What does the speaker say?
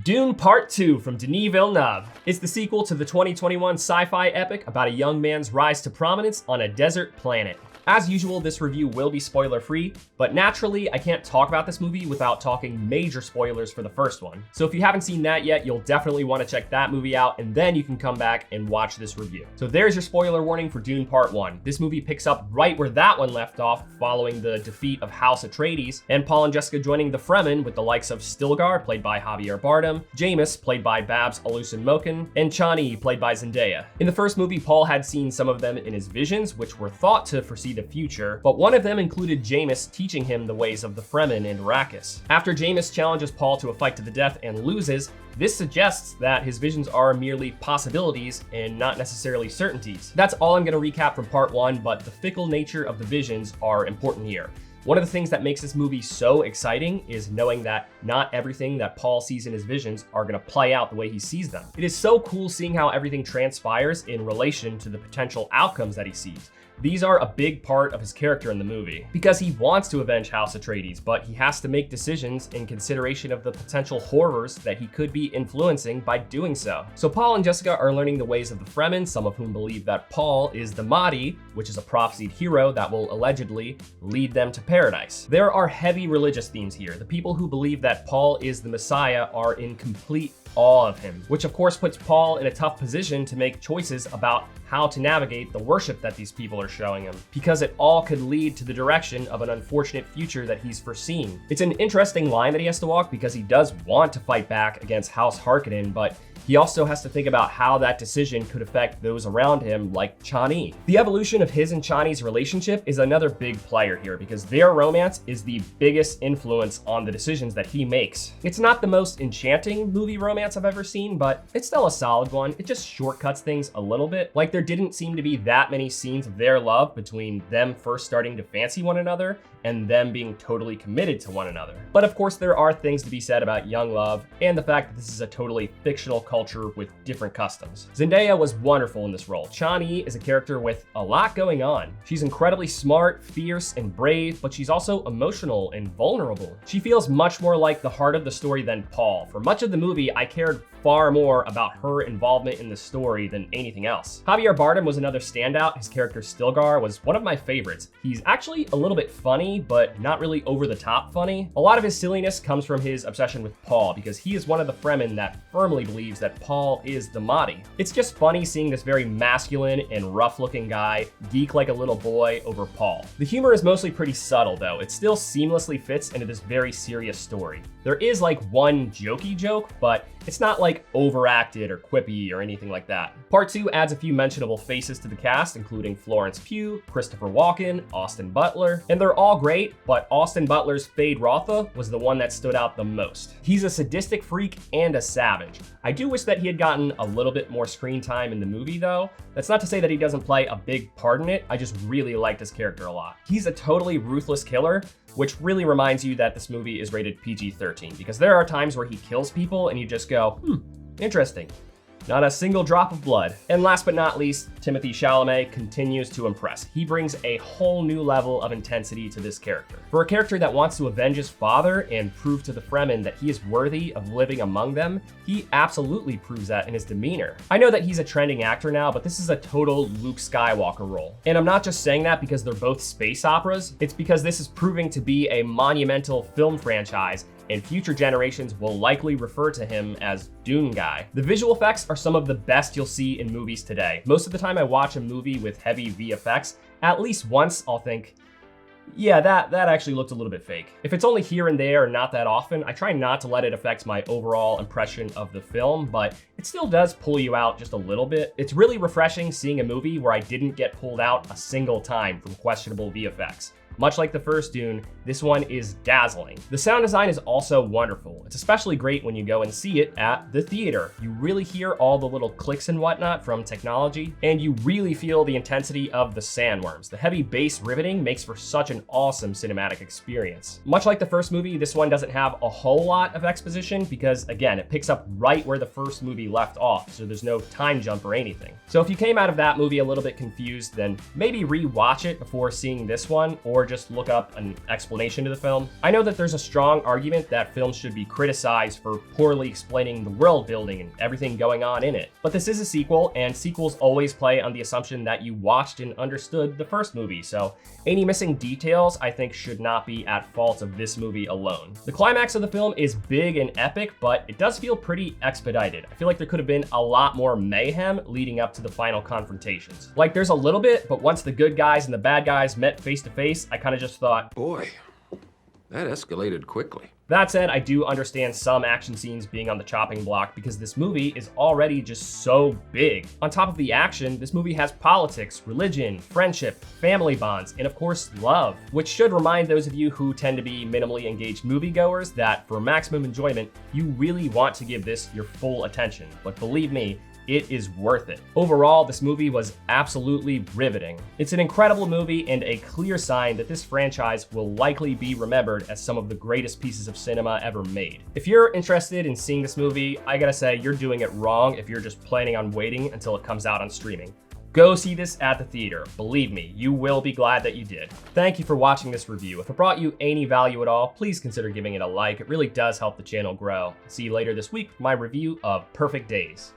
Dune Part 2 from Denis Villeneuve. It's the sequel to the 2021 sci-fi epic about a young man's rise to prominence on a desert planet. As usual, this review will be spoiler-free, but naturally, I can't talk about this movie without talking major spoilers for the first one. So if you haven't seen that yet, you'll definitely want to check that movie out, and then you can come back and watch this review. So there's your spoiler warning for Dune Part 1. This movie picks up right where that one left off, following the defeat of House Atreidies, and Paul and Jessica joining the Fremen with the likes of Stilgar, played by Javier Bardem, Jamis, played by Babs Alusin-Moken, and Chani, played by Zendaya. In the first movie, Paul had seen some of them in his visions, which were thought to foresee the future, but one of them included Jamis teaching him the ways of the Fremen and Arrakis. After Jamis challenges Paul to a fight to the death and loses, this suggests that his visions are merely possibilities and not necessarily certainties. That's all I'm going to recap from part 1, but the fickle nature of the visions are important here. One of the things that makes this movie so exciting is knowing that not everything that Paul sees in his visions are going to play out the way he sees them. It is so cool seeing how everything transpires in relation to the potential outcomes that he sees. These are a big part of his character in the movie, because he wants to avenge House Atreides, but he has to make decisions in consideration of the potential horrors that he could be influencing by doing so. So Paul and Jessica are learning the ways of the Fremen, some of whom believe that Paul is the Mahdi, which is a prophesied hero that will allegedly lead them to paradise. There are heavy religious themes here. The people who believe that Paul is the Messiah are in complete awe of him, which of course puts Paul in a tough position to make choices about how to navigate the worship that these people are showing him, because it all could lead to the direction of an unfortunate future that he's foreseen. It's an interesting line that he has to walk, because he does want to fight back against House Harkonnen, but he also has to think about how that decision could affect those around him, like Chani. The evolution of his and Chani's relationship is another big player here, because their romance is the biggest influence on the decisions that he makes. It's not the most enchanting movie romance I've ever seen, but it's still a solid one. It just shortcuts things a little bit. Like, there didn't seem to be that many scenes of their love between them first starting to fancy one another and them being totally committed to one another. But of course, there are things to be said about young love and the fact that this is a totally fictional culture with different customs. Zendaya was wonderful in this role. Chani is a character with a lot going on. She's incredibly smart, fierce, and brave, but she's also emotional and vulnerable. She feels much more like the heart of the story than Paul. For much of the movie, I cared far more about her involvement in the story than anything else. Javier Bardem was another standout. His character Stilgar was one of my favorites. He's actually a little bit funny, but not really over the top funny. A lot of his silliness comes from his obsession with Paul, because he is one of the Fremen that firmly believes that Paul is the Mahdi. It's just funny seeing this very masculine and rough looking guy geek like a little boy over Paul. The humor is mostly pretty subtle though. It still seamlessly fits into this very serious story. There is like one jokey joke, but it's not like overacted or quippy or anything like that. Part 2 adds a few mentionable faces to the cast, including Florence Pugh, Christopher Walken, Austin Butler, and they're all great, but Austin Butler's Fade Rotha was the one that stood out the most. He's a sadistic freak and a savage. I do wish that he had gotten a little bit more screen time in the movie though. That's not to say that he doesn't play a big part in it, I just really liked his character a lot. He's a totally ruthless killer, which really reminds you that this movie is rated PG-13, because there are times where he kills people and you just go, interesting. Not a single drop of blood. And last but not least, Timothée Chalamet continues to impress. He brings a whole new level of intensity to this character. For a character that wants to avenge his father and prove to the Fremen that he is worthy of living among them, he absolutely proves that in his demeanor. I know that he's a trending actor now, but this is a total Luke Skywalker role. And I'm not just saying that because they're both space operas, it's because this is proving to be a monumental film franchise, and future generations will likely refer to him as Dune Guy. The visual effects are some of the best you'll see in movies today. Most of the time I watch a movie with heavy VFX, at least once I'll think, yeah, that actually looked a little bit fake. If it's only here and there and not that often, I try not to let it affect my overall impression of the film, but it still does pull you out just a little bit. It's really refreshing seeing a movie where I didn't get pulled out a single time from questionable VFX. Much like the first Dune, this one is dazzling. The sound design is also wonderful. It's especially great when you go and see it at the theater. You really hear all the little clicks and whatnot from technology, and you really feel the intensity of the sandworms. The heavy bass riveting makes for such an awesome cinematic experience. Much like the first movie, this one doesn't have a whole lot of exposition because, again, it picks up right where the first movie left off, so there's no time jump or anything. So if you came out of that movie a little bit confused, then maybe re-watch it before seeing this one, or or just look up an explanation to the film. I know that there's a strong argument that films should be criticized for poorly explaining the world building and everything going on in it. But this is a sequel, and sequels always play on the assumption that you watched and understood the first movie, so any missing details I think should not be at fault of this movie alone. The climax of the film is big and epic, but it does feel pretty expedited. I feel like there could have been a lot more mayhem leading up to the final confrontations. Like, there's a little bit, but once the good guys and the bad guys met face to face, I kind of just thought, boy, that escalated quickly. That said, I do understand some action scenes being on the chopping block because this movie is already just so big. On top of the action, this movie has politics, religion, friendship, family bonds, and of course, love, which should remind those of you who tend to be minimally engaged moviegoers that for maximum enjoyment, you really want to give this your full attention. But believe me, it is worth it. Overall, this movie was absolutely riveting. It's an incredible movie and a clear sign that this franchise will likely be remembered as some of the greatest pieces of cinema ever made. If you're interested in seeing this movie, I gotta say, you're doing it wrong if you're just planning on waiting until it comes out on streaming. Go see this at the theater. Believe me, you will be glad that you did. Thank you for watching this review. If it brought you any value at all, please consider giving it a like. It really does help the channel grow. See you later this week for my review of Perfect Days.